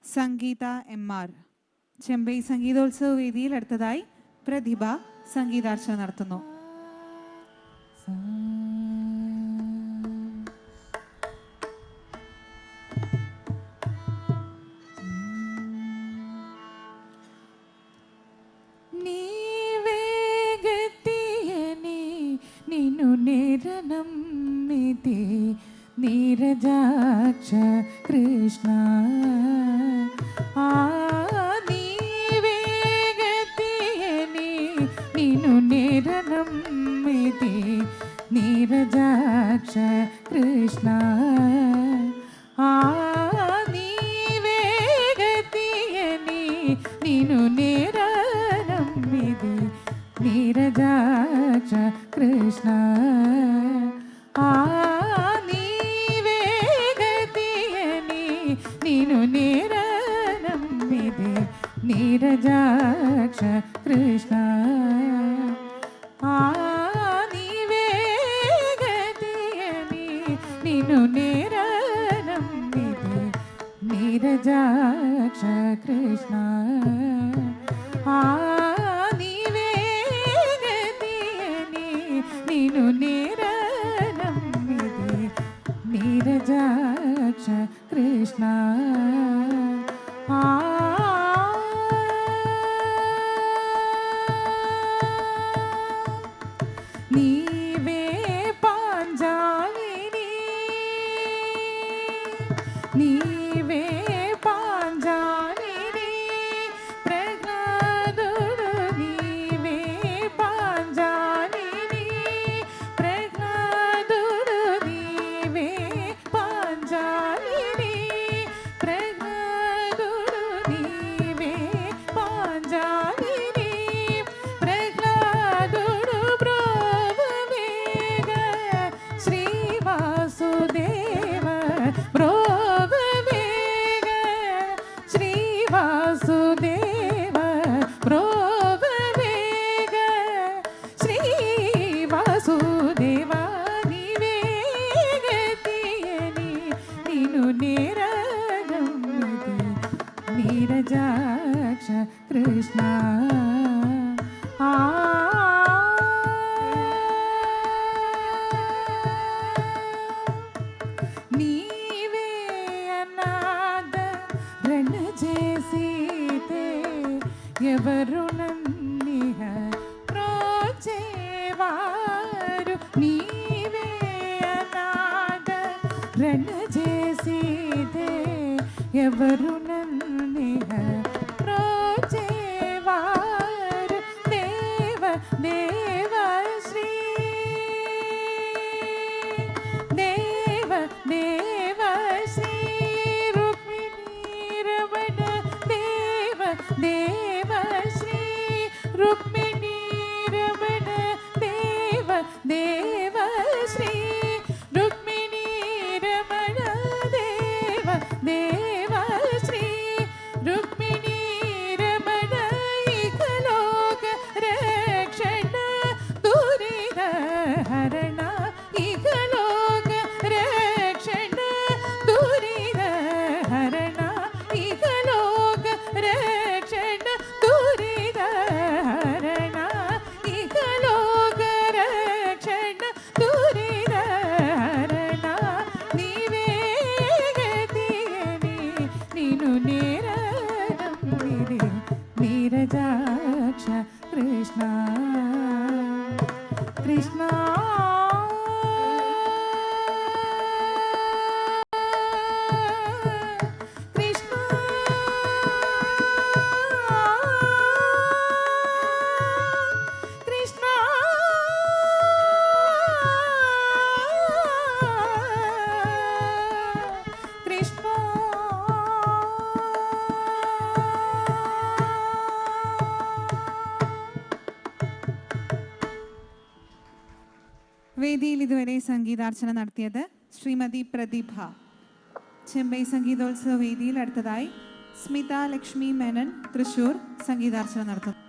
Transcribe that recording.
സംഗീത MR. Chembai സംഗീതോത്സവ വേദിയിൽ അടുത്തതായി പ്രതിഭ സംഗീതാർച്ചന നടത്തുന്നു. నీరజాక్ష కృష్ణ నీవే గతియని నిన్ను నిరనమ్మితి నీరజాక్ష కృష్ణ నీవే గతియని నిన్ను నిరనమ్మితి నీరజాక్ష కృష్ణ ನೀನು ನೇರನಮ್ಮಿದೆ ನೀರಜಾಕ್ಷ ಕೃಷ್ಣ ನೀವೇ ಗತಿಯನಿ ನೀನು ನೇರನಮ್ಮಿದೆ ನೀರಜಾಕ್ಷ ಕೃಷ್ಣ ನೀವೇ ಗತಿಯನಿ ನೀನು ನೇರನಮ್ಮಿದೆ ನೀರಜಾಕ್ಷ కృష్ణ నీవే పాంజాలిని నీవే పాంజాలిని ప్రహ్లాదుడు నీవే పాంజాలిని ప్రహ్లాదుడు నీవే పాంజాలిని నీరజాక్ష కృష్ణ నీవే అనాథ రణ చేసితే ఎవరు నన్నిహ ప్రోచేవారు నీవే అనాథ రణ చేసితే ఎవరు నన్నిహ ప్రోచేవారు దేవ దేవ శ్రీ దేవ దేవ శ్రీ రుక్మిణీ రమణ దేవ దేవ శ్రీ రుక్మిణీ రమణ దేవ దేవ శ్రీ రుక్మిణీ రమణ దేవ దేవ శ్రీ రుక్మిణీ రమణ ఇహలోక రక్షణ దురిత హరణ ఇహలోక రక్షణ దురిత హరణ ఇహలోక రక్షణ దురిత హరణ ఇహలోక రక్షణ దురిత హరణ నీవే గతియని నిన్ను నేరనమ్మిది నీరజాక్ష కృష్ణ కృష్ణ కృష్ణ కృష్ణ కృష్ణ വേദിയിൽ ഇതുവരെ സംഗീതാർച്ചന നടത്തിയത് ശ്രീമതി പ്രതിഭ. ചെമ്പൈ സംഗീതോത്സവ വേദിയിൽ അടുത്തതായി സ്മിത ലക്ഷ്മി മേനൻ തൃശൂർ സംഗീതാർച്ചന നടത്തുന്നു.